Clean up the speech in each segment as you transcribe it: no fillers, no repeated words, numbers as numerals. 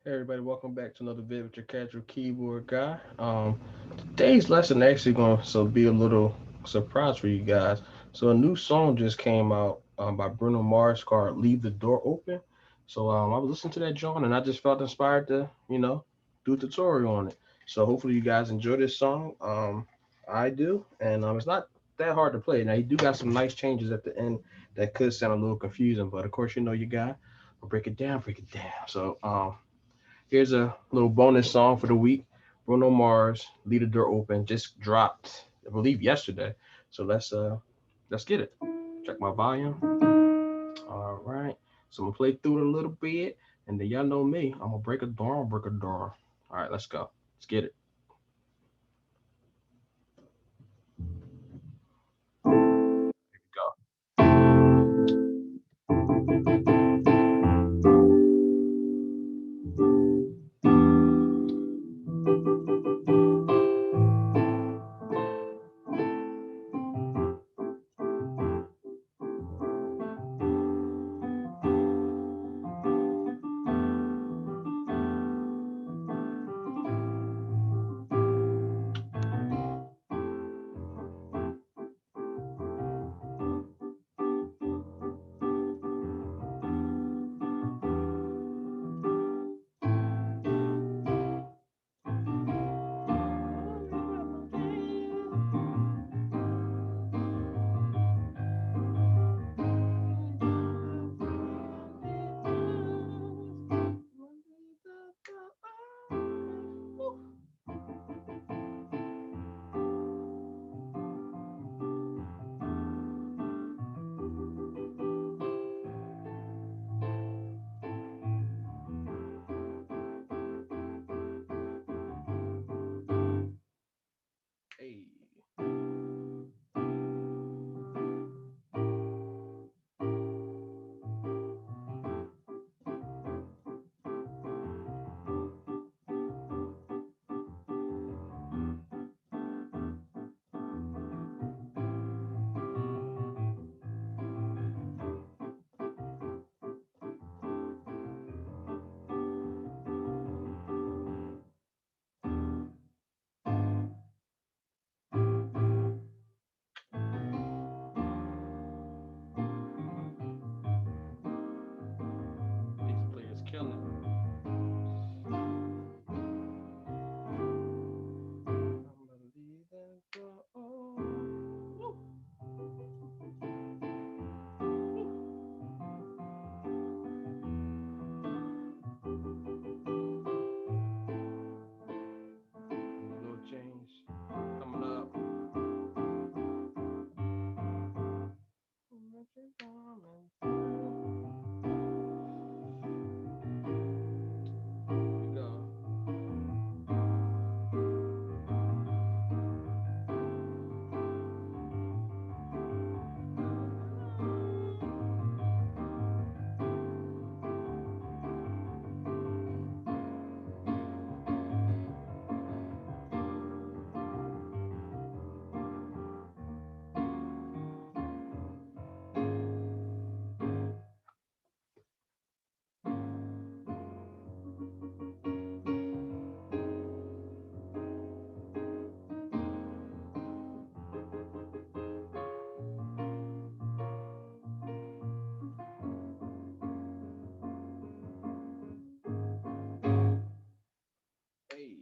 Hey everybody, welcome back to another vid with your casual keyboard guy. Today's lesson actually going to be a little surprise for you guys. So a new song just came out by Bruno Mars called "Leave the Door Open." So I was listening to that joint and I just felt inspired to do a tutorial on it. So hopefully you guys enjoy this song. I do, and it's not that hard to play. Now you do got some nice changes at the end that could sound a little confusing, but of course you know you got. I'll break it down, break it down. So here's a little bonus song for the week. Bruno Mars, "Leave the Door Open," just dropped, I believe, yesterday. So let's get it. Check my volume. All right. So I'm gonna play through it a little bit, and then y'all know me. I'm gonna break a door. I'll break a door. All right, let's go. Let's get it. Here we go. Hey. Bass player's killing. I'm gonna leave that door open. Woo, woo. A little change coming up. Here we go. Hey,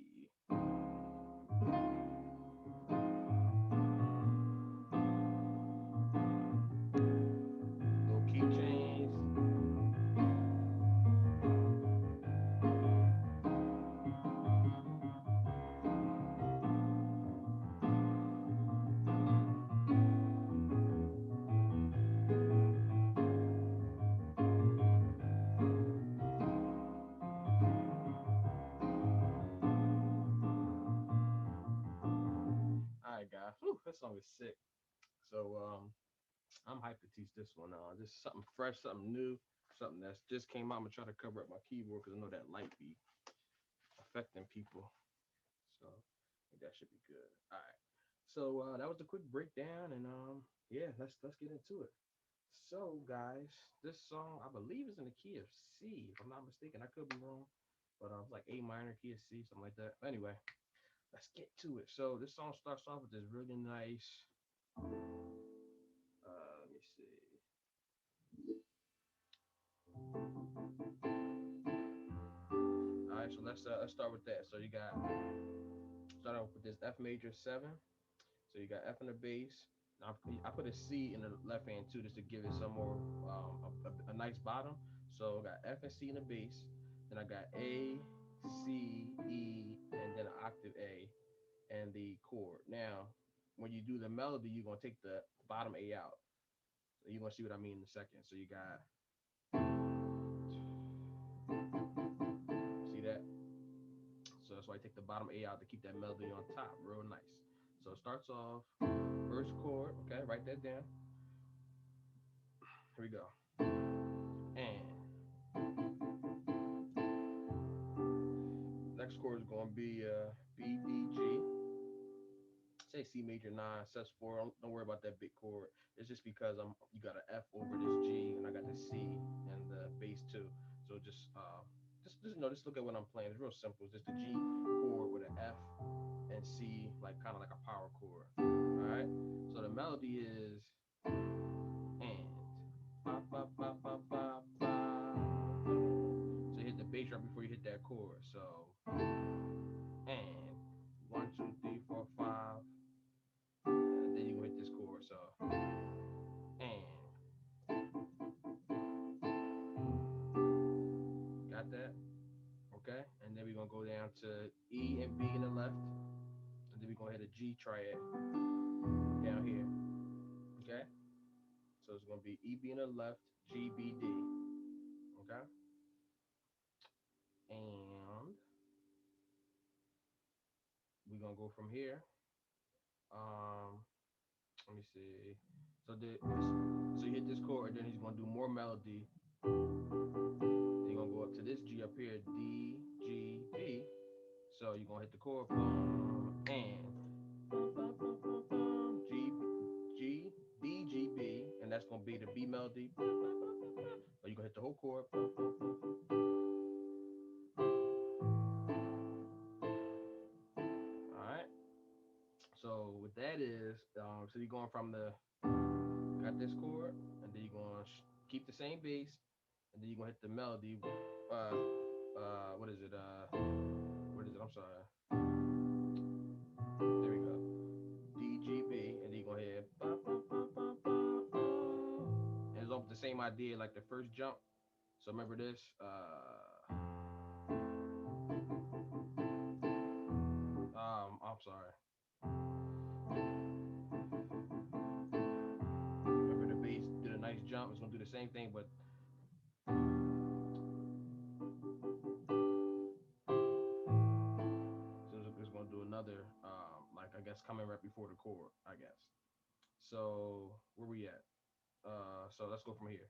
little key change. All right, guys. Whew, that song is sick. So I'm hyped to teach this one. Just something fresh, something new, something that's just came out. I'm gonna try to cover up my keyboard because I know that light be affecting people. So I think that should be good. All right. So that was a quick breakdown, and yeah, let's get into it. So guys, this song I believe is in the key of C, if I'm not mistaken. I could be wrong, but it's like A minor, key of C, something like that. Anyway, let's get to it. So this song starts off with this really nice. Let me see. All right, so let's start with that. So you got start off with this F major 7. So you got F in the bass. Now I put a C in the left hand too, just to give it some more a nice bottom. So I got F and C in the bass. Then I got A, C, E, and then an octave A, and the chord. Now, when you do the melody, you're gonna take the bottom A out. So you're gonna see what I mean in a second. So you got, see that? So that's why I take the bottom A out to keep that melody on top, real nice. So it starts off first chord. Okay, write that down. Here we go. And next chord is gonna be B D G. Say C major 9, sus4. Don't worry about that big chord. It's just because you got an F over this G, and I got the C and the bass too. So just look at what I'm playing. It's real simple. It's just a G chord with an F and C, like kind of like a power chord. All right. So the melody is and ba ba ba ba ba ba. So you hit the bass right before you hit that chord. So and 1 2 3 4 5. And then you hit this chord. So and got that? Okay. And then we're gonna go down to E and B in the left. And then we're gonna hit a G triad down here. Okay. So it's gonna be E B in the left, G B D. Okay. And we're gonna go from here. Let me see. So you hit this chord, and then he's gonna do more melody. Then you're gonna go up to this G up here, D, G, B. So you're gonna hit the chord, boom, and G, G, B, G, B, and that's gonna be the B melody. Or you gonna hit the whole chord. All right. So what that is, so you're going from the got this chord, and then you're gonna keep the same bass, and then you're gonna hit the melody. What is it? What is it? I'm sorry. There we go. D G B, and then you're gonna hit. And it's almost the same idea like the first jump. So remember this. I'm sorry. Remember the bass did a nice jump. It's gonna do the same thing, but so it's gonna do another, like I guess coming right before the chord, I guess. So where we at? So let's go from here.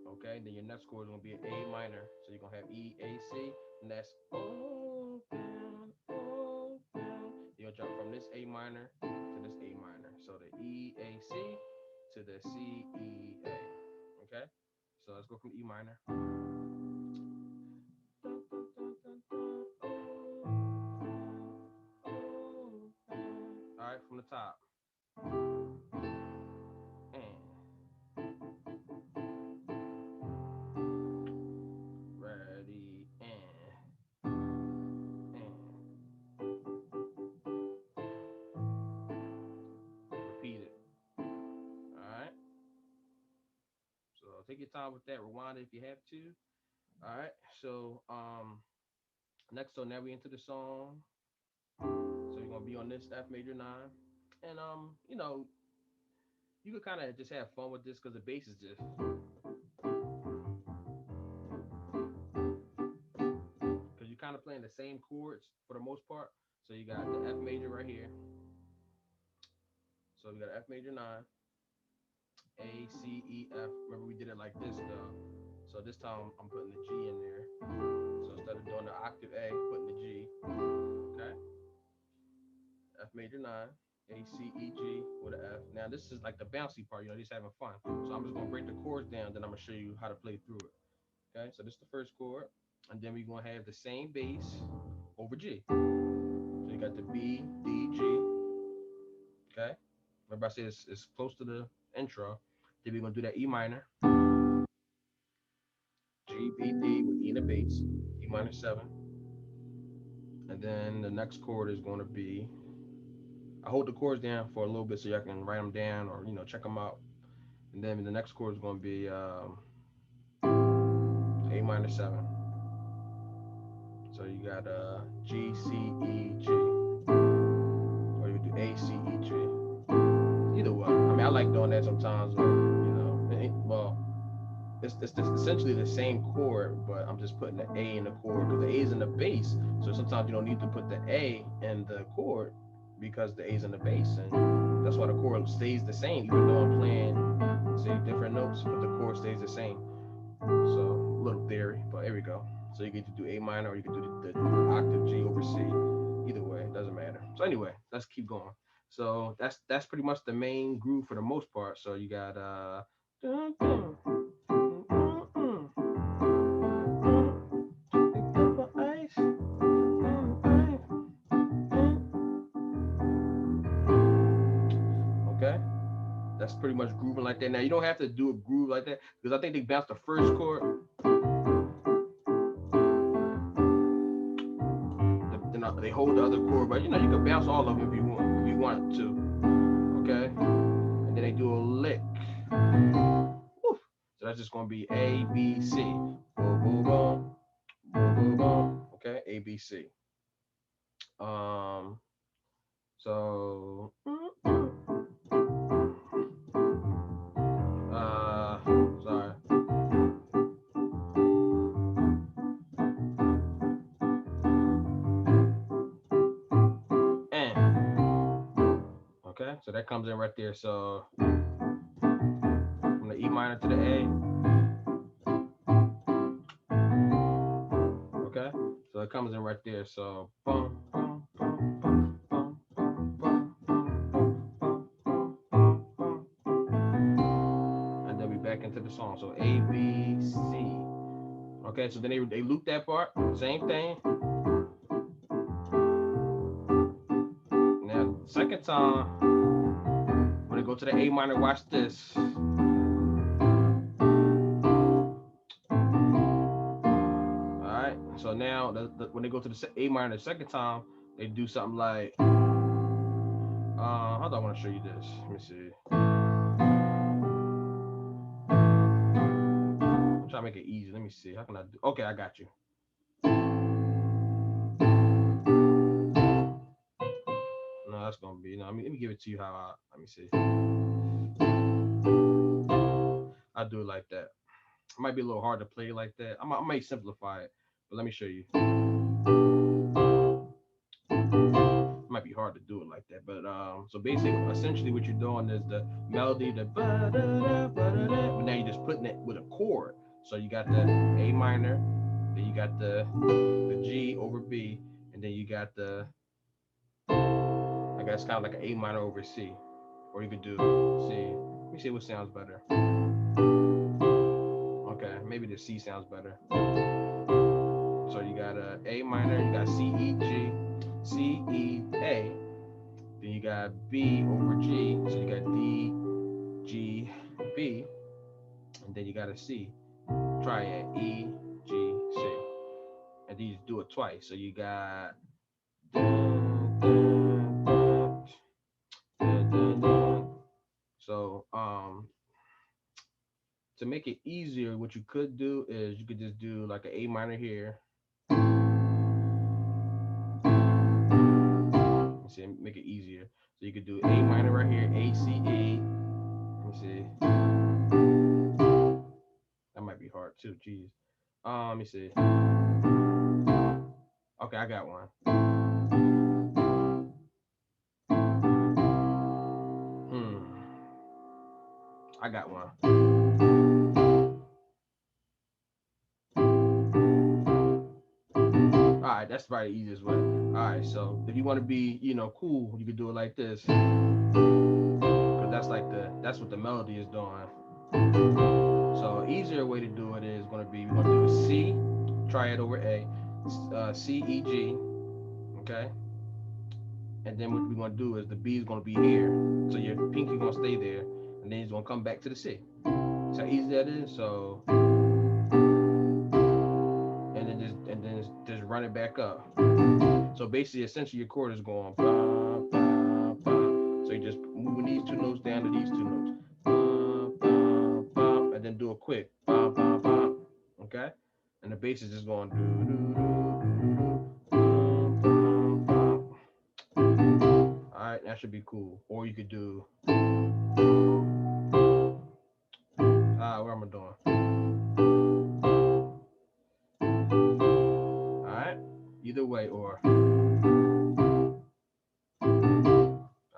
Okay, then your next chord is gonna be an A minor. So you're gonna have E, A, C, and that's open, open. You'll jump from this A minor to this A minor. So the E, A, C to the C, E, A. Okay, so let's go from E minor. All right, from the top. Ready, repeat it. All right. So take your time with that. Rewind it if you have to. All right. So next, so now we into the song. So you're gonna be on this F major 9, and you could kind of just have fun with this because the bass is just because you're kind of playing the same chords for the most part. So you got the F major right here. So we got F major 9, A, C, E, F. Remember we did it like this though. So this time I'm putting the G in there. So instead of doing the octave A, putting the G. Okay. F major 9, A, C, E, G with an F. Now this is like the bouncy part, just having fun. So I'm just gonna break the chords down, then I'm gonna show you how to play through it. Okay, so this is the first chord, and then we're gonna have the same bass over G. So you got the B, D, G. Okay, remember I said it's close to the intro. Then we're gonna do that E minor, G, B, D with E in the bass, E minor 7, and then the next chord is gonna be. I hold the chords down for a little bit so y'all can write them down or check them out. And then the next chord is gonna be A minor 7. So you got G, C, E, G, or you can do A, C, E, G. Either one. I mean, I like doing that sometimes. Well, it's essentially the same chord, but I'm just putting the A in the chord because the A is in the bass. So sometimes you don't need to put the A in the chord because the A is in the bass, and that's why the chord stays the same, even though I'm playing, say, different notes, but the chord stays the same. So, little theory, but here we go. So you get to do A minor, or you can do the octave G over C. Either way, it doesn't matter. So anyway, let's keep going. So that's pretty much the main groove for the most part. So you got dun, dun, okay, that's pretty much grooving like that. Now you don't have to do a groove like that because I think they bounced the first chord. Then they hold the other chord, but you can bounce all of them if you want to. Okay, and then they do a lick. Woo. So that's just gonna be A B C. Boom boom boom boom boom boom. Okay, A B C. Um. So. Sorry. And. Okay, so that comes in right there. So from the E minor to the A. Okay, so it comes in right there. So boom, boom, boom, boom, boom, boom, boom, boom, boom, boom, boom. And then we back into the song. So A B C. Okay, so then they loop that part. Same thing. Now second time, when they go to the A minor, watch this. So now, when they go to the A minor the second time, they do something like, how do I want to show you this? Let me see. I'm trying to make it easy. Let me see. How can I do? Okay, I got you. No, that's gonna be. No, let me give it to you how let me see. I do it like that. It might be a little hard to play like that. I might simplify it, but let me show you. It might be hard to do it like that, but so basically, essentially, what you're doing is the melody, the ba-da-da, ba-da-da, but now you're just putting it with a chord. So you got the A minor, then you got the G over B, and then you got the, I guess, kind of like an A minor over C, or you could do C. Let me see what sounds better. Okay, maybe the C sounds better. So you got A minor, you got C E G, C E A, then you got B over G, so you got D G B, and then you got a C. Try it, E G C, and then you do it twice. So you got dun, dun, dun, dun, dun, dun. So to make it easier, what you could do is you could just do like an A minor here. Let's see, make it easier. So you could do A minor right here, A C E. Let me see. That might be hard too. Jeez. Let me see. Okay, I got one. I got one. All right, that's probably the easiest way. All right, so if you want to be, cool, you could do it like this, because that's what the melody is doing. So easier triad over A, C, E, G, okay? And then what we're gonna do is the B is gonna be here. So your pinky gonna stay there, and then it's gonna come back to the C. See how easy that is? So and then just run it back up. So basically, essentially, your chord is going ba ba ba. So you're just moving these two notes down to these two notes, ba ba ba, and then do a quick ba ba ba. Okay, and the bass is just going do do do do do ba ba ba. All right, that should be cool. Or you could do what am I doing? All right, either way, or all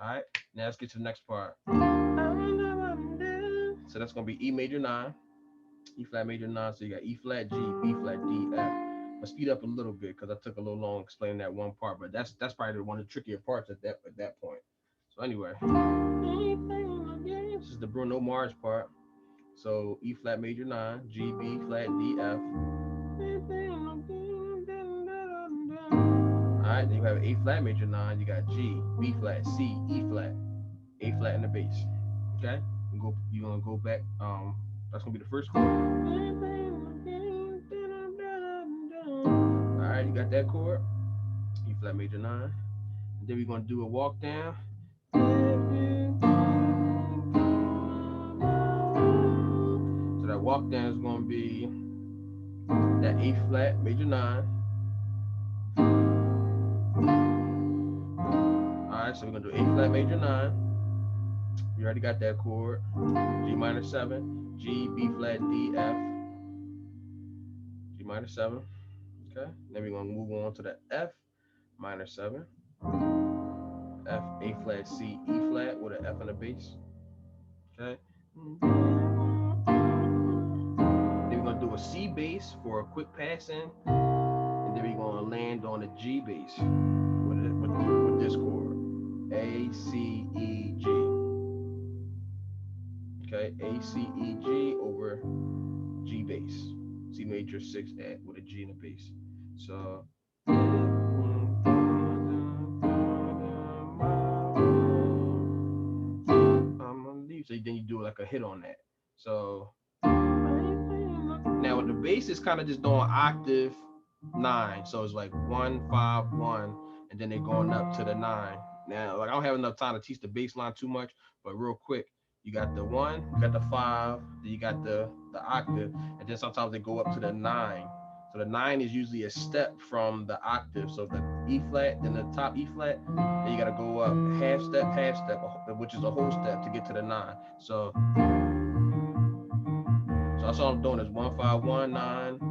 right. Now let's get to the next part. So that's gonna be E major 9, E flat major 9. So you got E flat G, B flat D, F. I'll speed up a little bit because I took a little long explaining that one part, but that's probably one of the trickier parts at that point. So anyway, this is the Bruno Mars part. So E flat major 9, G, B flat D, F. All right, then you have A flat major 9. You got G, B flat, C, E flat, A flat in the bass. Okay, you're gonna go back. That's gonna be the first chord. All right, you got that chord, E flat major 9. And then we're gonna do a walk down. So that walk down is gonna be that A flat major 9. All right, so we're gonna do A flat major 9. You already got that chord. G minor 7, G, B flat, D, F, G minor 7. Okay, then we're gonna move on to the F minor 7, F, A flat, C, E flat with an F on the bass. Okay. Then we're gonna do a C bass for a quick pass in, and then we're gonna land on a G bass with this chord, A, C, E, G. Okay, A, C, E, G over G bass, C major 6 with a G in the bass. So so then you do like a hit on that. So now the bass is kind of just doing octave 9, so it's like 1 5 1, and then they're going up to the 9. Now, like I don't have enough time to teach the bass line too much, but real quick, you got the 1, you got the 5, then you got the octave, and then sometimes they go up to the 9. So the 9 is usually a step from the octave. So the E flat, then the top E flat, then you gotta go up half step, which is a whole step to get to the 9. So that's all I'm doing is 1 5 1 9. All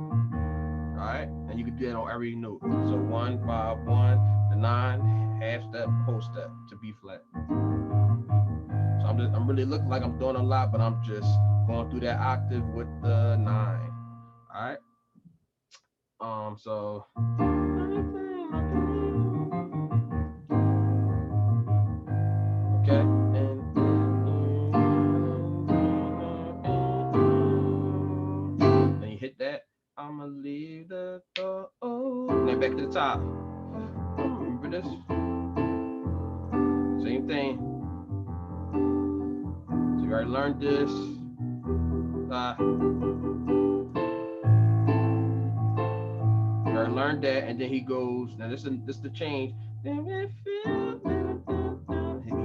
right, and you can do that on every note. So 1 5 1, the 9, half step, whole step to B flat. So I'm really looking like I'm doing a lot, but I'm just going through that octave with the 9. All right. So okay, and you hit that. I'ma leave the door open. Then back to the top. Remember this? Same thing. So you already learned this. You already learned that, and then he goes. Now this is the change. He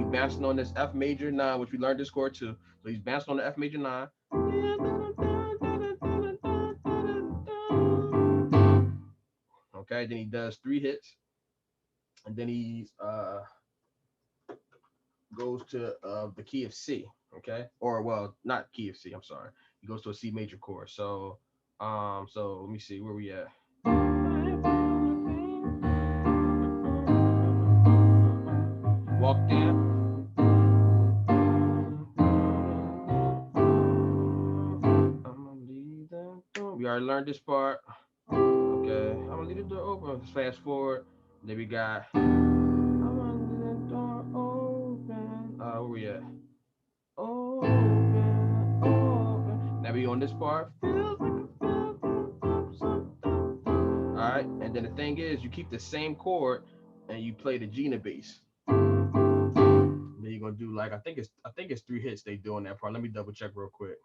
bouncing on this F major 9, which we learned this chord too. So he's bouncing on the F major 9. Okay, then he does 3 hits, and then he goes to the key of C. Okay, or well, not key of C. I'm sorry. He goes to a C major chord. So let me see where we at. Walk down. We already learned this part. Okay, I'm gonna leave the door open. Let's fast forward. Then we got. I'm gonna leave the door open. Where we at? Open. Now we on this part. right, and then the thing is, you keep the same chord and you play the G in the bass. Then you're gonna do like I think it's 3 hits they do on that part. Let me double check real quick.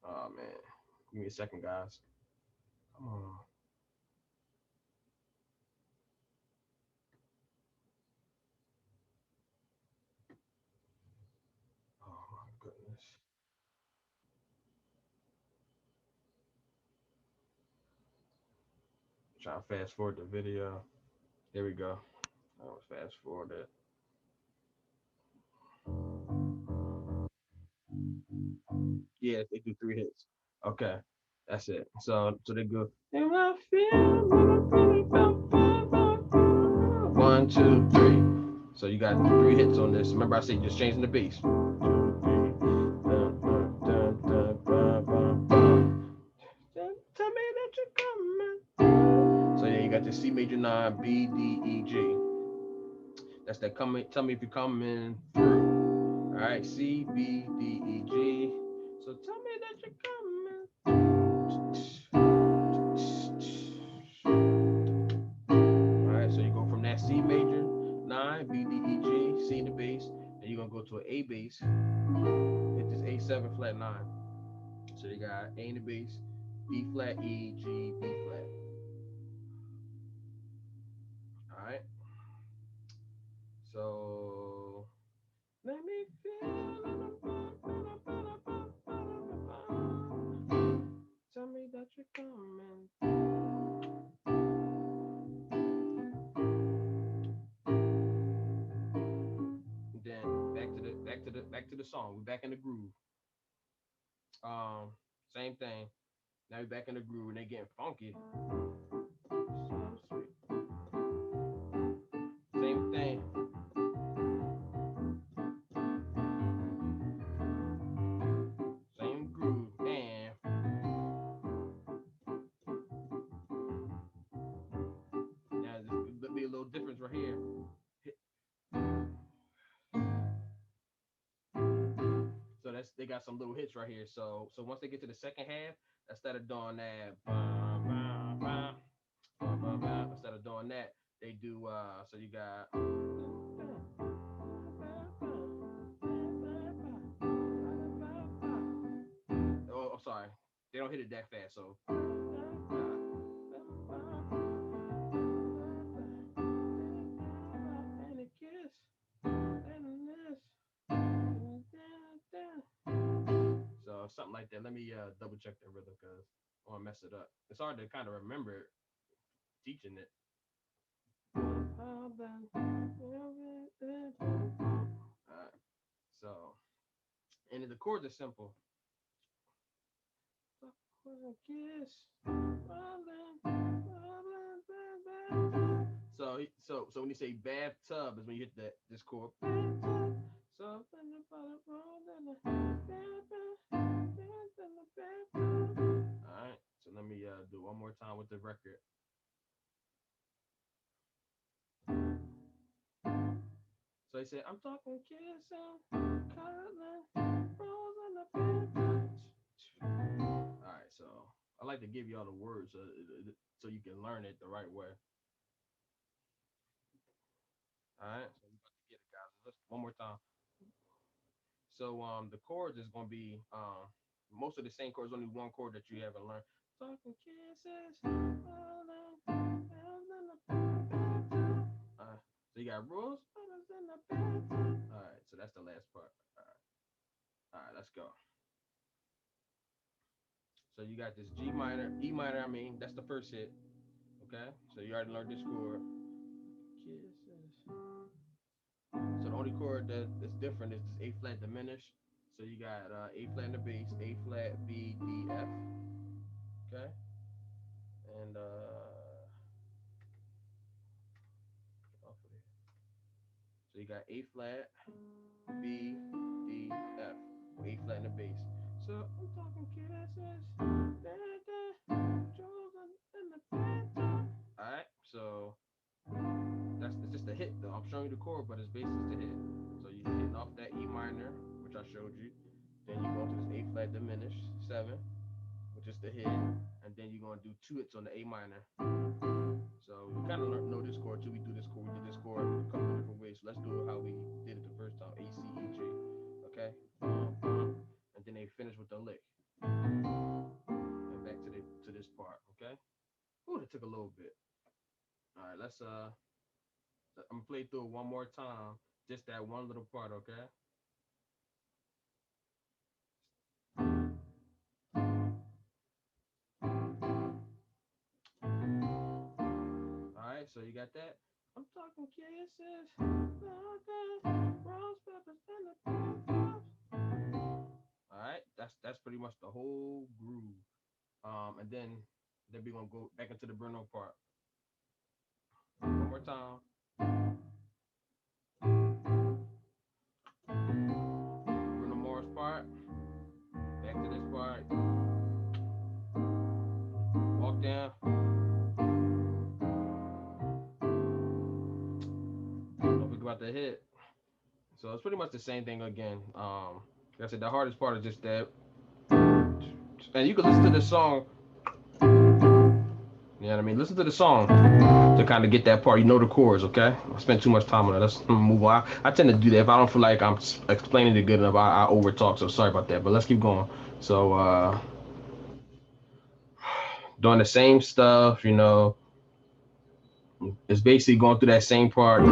Oh man, give me a second, guys. Come on. Oh my goodness. Trying to fast forward the video. There we go. I was fast forward it. Yeah, they do 3 hits. Okay, that's it. So they go. And I feel what I really felt. 1, 2, 3. So you got 3 hits on this. Remember I said just changing the bass. 2, 3. Tell me that you're coming. So yeah, you got the C major 9, B, D, E, G. That's that coming. Tell me if you're coming through. All right, C, B, D, E, G. So tell me that you're coming. All right, so you go from that C major 9, B, D, E, G, C in the bass, and you're gonna go to an A bass. Hit this A7 flat 9. So you got A in the bass, B flat, E, G, B flat. All right. So let me feel. Tell me that you're coming. Then back to the song. We're back in the groove. Um, Same thing. Now we're back in the groove and they getting funky. So sweet. Same thing. Same groove. And now there's be a little difference right here. So that's they got some little hits right here. So once they get to the second half, instead of doing that, instead of doing that, they do. So you got. Oh, I'm sorry. They don't hit it that fast. So. And a kiss, and a miss. So something like that. Let me double check that rhythm because I want to mess it up. It's hard to kind of remember teaching it. All right. So, and the chords are simple. So when you say bathtub is when you hit this chord. So all right. So let me do one more time with the record. So he said, I'm talking kissing, cuddling, rolling the bed. All right, so I like to give you all the words so you can learn it the right way. All right, so we about to get it, guys. Let's one more time. So the chords is gonna be most of the same chords, only one chord that you haven't learned. Talking kisses, so you got rules. All right, so that's the last part. All right, let's go. So you got this G minor, E minor. I mean, that's the first hit. Okay, so you already learned this chord. Kisses. So the only chord that's different is this A flat diminished. So you got A flat in the bass, A flat, B, D, F. Okay, and so you got A flat, B, D, F, A flat in the bass. So I'm talking kisses, all right, so that's it's just a hit though. I'm showing you the chord, but it's basically the hit. So you're hitting off that E minor, which I showed you. Then you go into this A flat diminished 7, which is the hit, and then you're gonna do 2 hits on the A minor. So we kind of know this chord too. We do this chord. We did this chord a couple of different ways. So let's do it how we did it the first time. A, C, E, G. Okay. And then they finish with the lick. And back to this part. Okay. Oh, that took a little bit. All right. I'm gonna play through it one more time. Just that one little part. Okay. All right. So you got that. I'm talking kisses. All right, that's pretty much the whole groove. And then we're gonna go back into the Bruno part. One more time. Bruno Mars part. Back to this part. Walk down. Don't forget about the hit. So it's pretty much the same thing again. Like I said, the hardest part is just that. And you can listen to the song. You know what I mean? Listen to the song to kind of get that part. You know the chords, okay? I spent too much time on it. Let's move on. I tend to do that. If I don't feel like I'm explaining it good enough, I over talk. So sorry about that. But let's keep going. So doing the same stuff, it's basically going through that same part.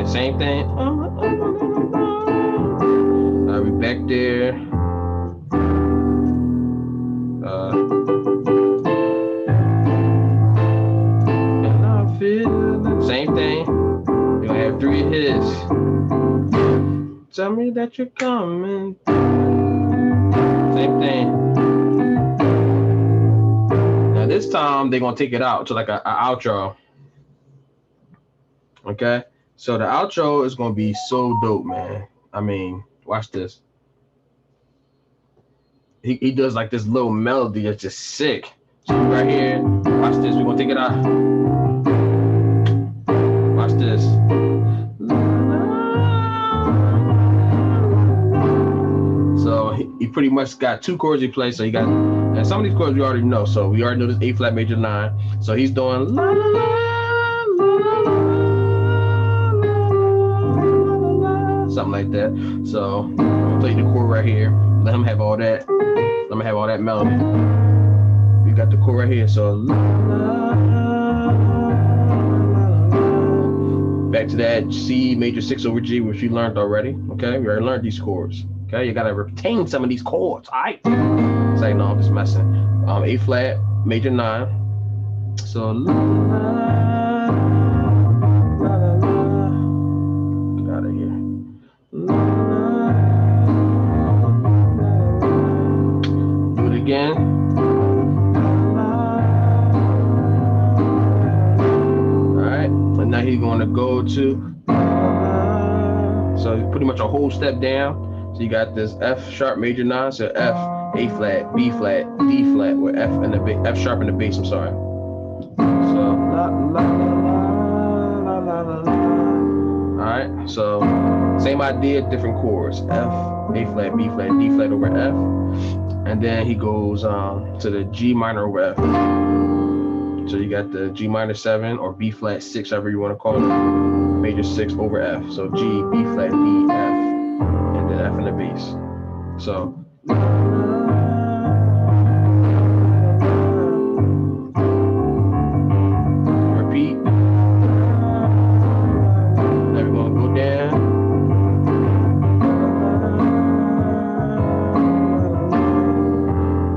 Same thing. I'll be back there. And I feel same thing. You're gonna have 3 hits. Tell me that you're coming. Same thing. Now this time they're gonna take it out to like a outro. Okay. So the outro is gonna be so dope, man. I mean, watch this. He does like this little melody that's just sick. So right here, watch this. We're gonna take it out. Watch this. So he pretty much got 2 chords he plays. So he got, and some of these chords we already know. So we already know this A flat major 9. So he's doing la la la la la, something like that. So I'm gonna play the chord right here. Let him have all that. Let me have all that melody. We got the chord right here. So back to that C major 6 over G, which you learned already. Okay, we already learned these chords. Okay, you gotta retain some of these chords. All right. It's like, no, I'm just messing. A flat major 9. So get out of here. Do it again. All right, and now he's going to go to. So pretty much a whole step down. So you got this F sharp major 9. So F, A flat, B flat, D flat, with F and the F sharp in the bass. I'm sorry. So la la la la la la. All right. So same idea, different chords. F, A flat, B flat, D flat over F, and then he goes to the G minor over F. So you got the G minor 7 or B flat 6, however you want to call it, major 6 over F. So G, B flat, D, F, and then F in the bass. So repeat. Now we're gonna go down.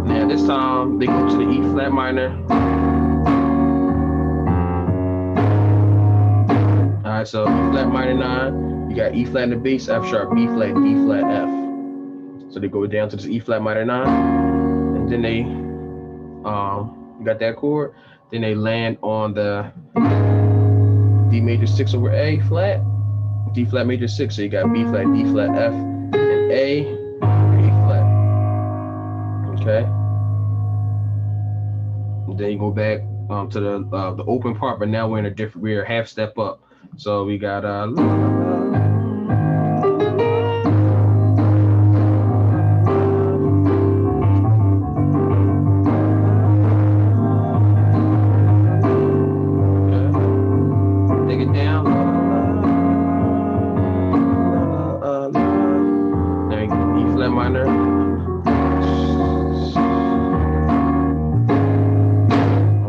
Now this time they go to the E flat minor. Alright, so E flat minor 9, you got E flat in the bass, F sharp, B flat, D flat, F. So they go down to this E flat minor 9, and then they you got that chord, then they land on the D major 6 over A flat, D flat major 6. So you got B flat, D flat, F, and A flat. Okay. And then you go back to the open part, but now we're in a different, we're a half step up. So we got take it down. Then E flat minor.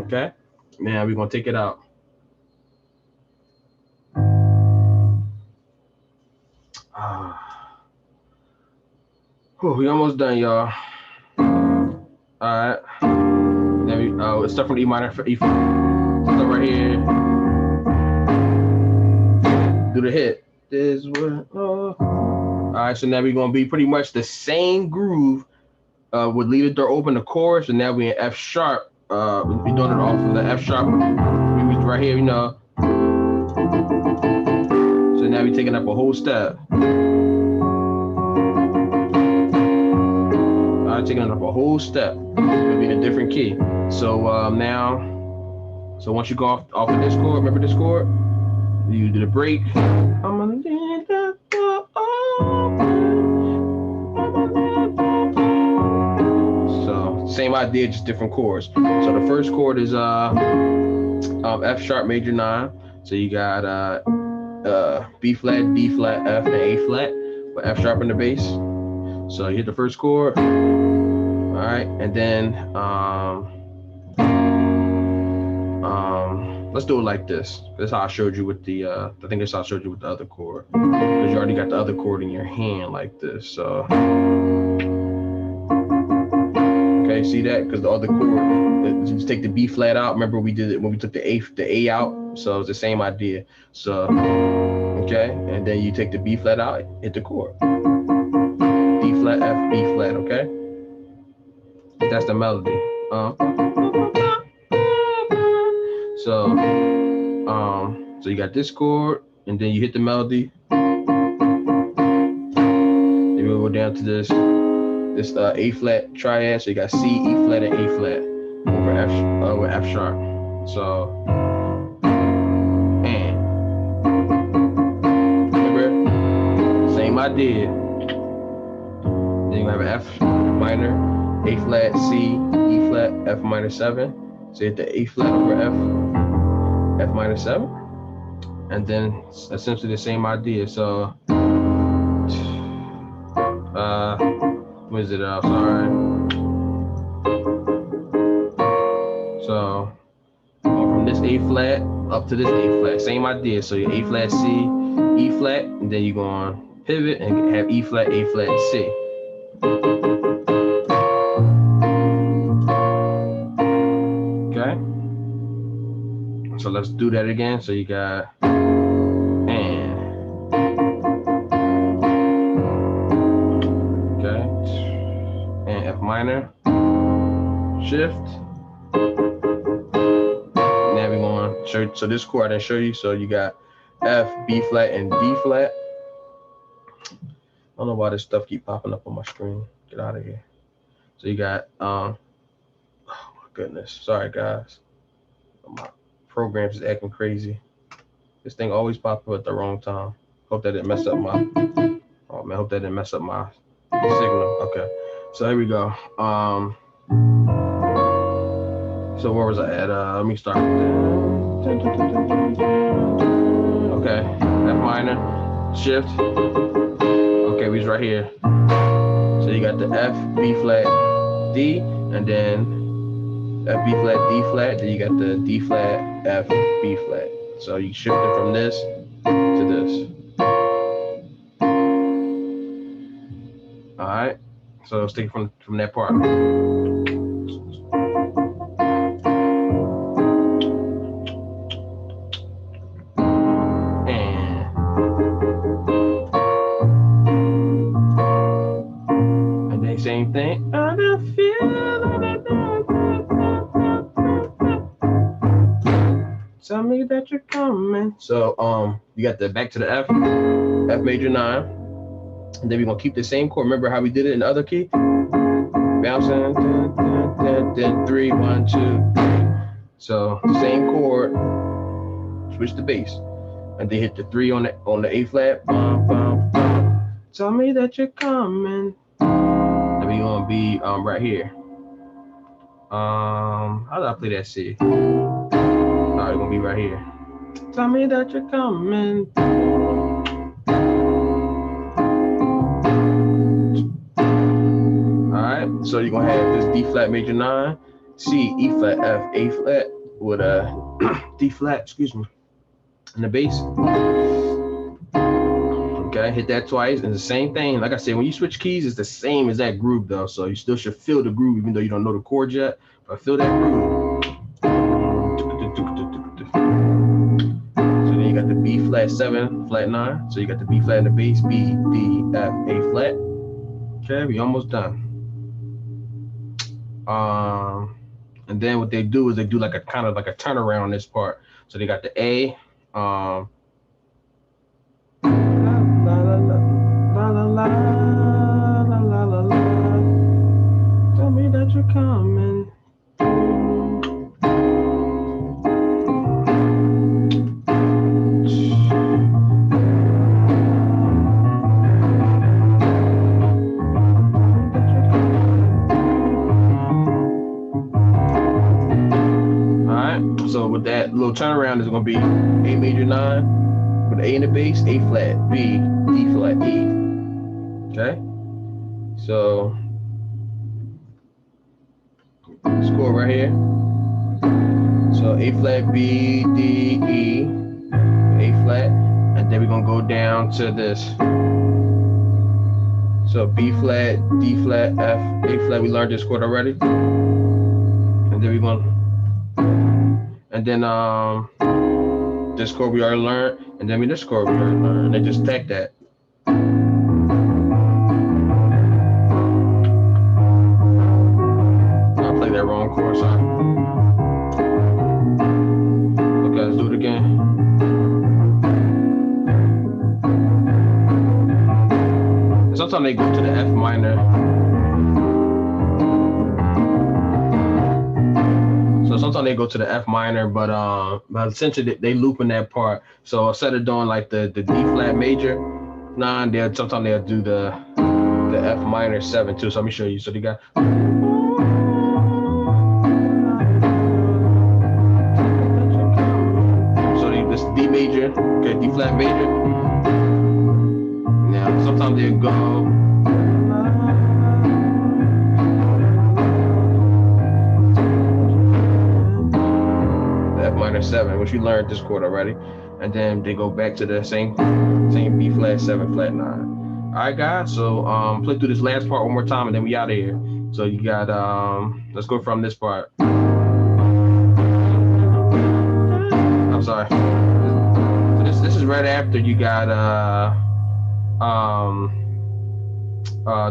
Okay. Now we're gonna take it out. We almost done, y'all. All right. Then we let's start from E minor for E. Start right here. Do the hit. This one. All right. So now we're gonna be pretty much the same groove. With leave the door open, the chorus, and now we in F sharp. We're doing it off of the F sharp. We right here, you know. So now we're taking up a whole step. Taking up a whole step. It'll be in a different key. So now, so once you go off of this chord, remember this chord? You do the break. I'm gonna leave the door open. So same idea, just different chords. So the first chord is F sharp major 9. So you got B flat, D flat, F, and A flat, with F sharp in the bass. So you hit the first chord. All right, and then let's do it like this. That's how I showed you with the I think that's how I showed you with the other chord, because you already got the other chord in your hand like this. So okay, see that? Because the other chord, just take the B flat out. Remember we did it when we took the A out. So it's the same idea. So okay, and then you take the B flat out, hit the chord. D flat, F, B flat. Okay. That's the melody. So you got this chord, and then you hit the melody. Then we go down to this A flat triad. So you got C, E flat, and A flat over F with F sharp. So and remember, same idea. Then you have an F minor, A flat, C, E flat, F minor 7. So you hit the A flat over F minor 7. And then essentially the same idea. So, what is it? Sorry. So, from this A flat up to this A flat, same idea. So your A flat, C, E flat, and then you go on pivot and have E flat, A flat, and C. So let's do that again. So you got and okay, and F minor, shift. Now we're going to show. So this chord I didn't show you. So you got F, B flat, and D flat. I don't know why this stuff keep popping up on my screen. Get out of here. So you got oh my goodness. Sorry guys. My programs is acting crazy. This thing always pops up at the wrong time. Hope that didn't mess up my hope that didn't mess up my signal. Okay. So here we go. So where was I at? Let me start. Okay. F minor, shift. Okay, we was right here. So you got the F, B flat, D, and then F, B flat, D flat, then you got the D flat, F, B flat. So you shift it from this to this. All right. So let's take it from that part. And then same thing. I don't feel like tell me that you're coming. So you got the back to the F major 9, and then we're gonna keep the same chord. Remember how we did it in the other key? Bouncing, then 3, 1, 2, 3. So the same chord, switch the bass, and then hit the 3 on the A flat. Bum, bum, bum. Tell me that you're coming. Then we gonna be right here. How do I play that C? Alright, gonna be right here. Tell me that you're coming. Alright, so you're gonna have this D flat major 9, C, E flat, F, A flat with a D flat, excuse me, and the bass. Okay, hit that twice, and the same thing. Like I said, when you switch keys, it's the same as that groove though. So you still should feel the groove, even though you don't know the chords yet. But feel that groove. So then you got the B flat 7, flat 9. So you got the B flat in the bass, B, D, F, A flat. Okay, we almost done. And then what they do is they do like a kind of like a turnaround on this part. So they got the A. La la la la la la la la la la. Tell me that you're coming. So with that little turnaround is going to be A major 9 with A in the bass, A flat, B, D flat, E. Okay? So this chord right here. So A flat, B, D, E, A flat, and then we're going to go down to this. So B flat, D flat, F, A flat. We learned this chord already. And then we're going to, and then this chord we already learned, and then this chord we already learned. And they just stack that. I played that wrong chord, sorry. Okay, let's do it again. And sometimes they go to the F minor. So sometimes they go to the F minor, but essentially they loop in that part. So instead of doing like the D flat major 9, sometimes they'll do the F minor 7 too. So let me show you. So they got. So this D major, okay, D flat major. Now sometimes they'll go. Minor 7, which we learned this chord already, and then they go back to the same B flat 7 flat 9. All right, guys. So play through this last part one more time, and then we out of here. So you got let's go from this part. I'm sorry. So this is right after you got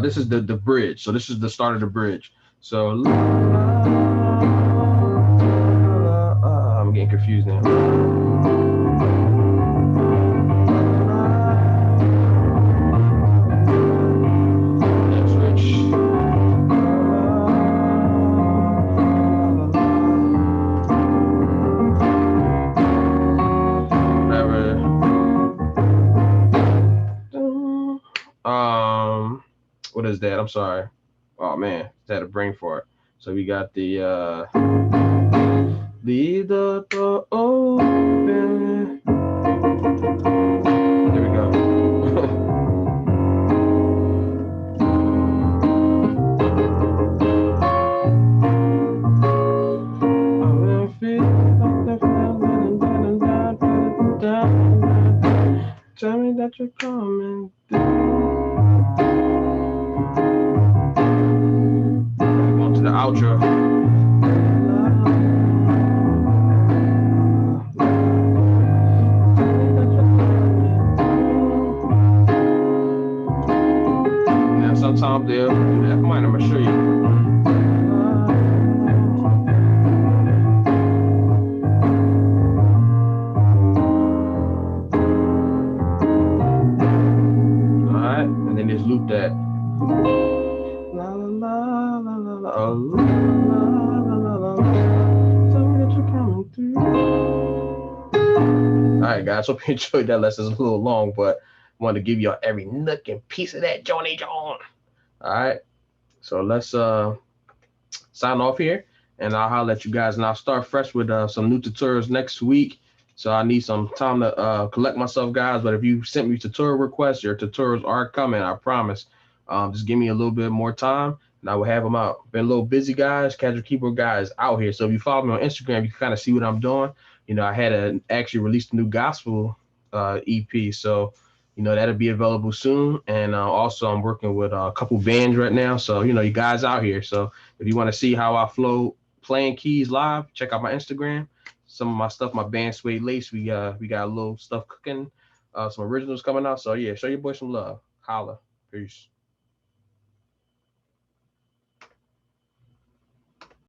this is the bridge. So this is the start of the bridge. So. I'm getting confused now. Switch. Whatever. What is that? I'm sorry. Oh man, had a brain fart. So we got the leave the door open. There we go. Tell me that you're coming. Going to the outro. Sometimes they'll do the F minor. I'm gonna show you. All right, and then just loop that. La la la la la la. right, guys. Hope you enjoyed that lesson. It's a little long, but I wanted to give y'all every nook and piece of that Johnny John. All right. So let's sign off here, and I'll holler at you guys. And I'll start fresh with some new tutorials next week. So I need some time to collect myself, guys. But if you sent me tutorial requests, your tutorials are coming. I promise. Just give me a little bit more time, and I will have them out. Been a little busy, guys. Casual keyboard guys out here. So if you follow me on Instagram, you can kind of see what I'm doing. I had to actually release a new gospel EP. So that'll be available soon. And also I'm working with a couple bands right now. So you guys out here. So if you want to see how I flow playing keys live, check out my Instagram. Some of my stuff, my band Suede Lace, we got a little stuff cooking, some originals coming out. So yeah, show your boy some love. Holla. Peace.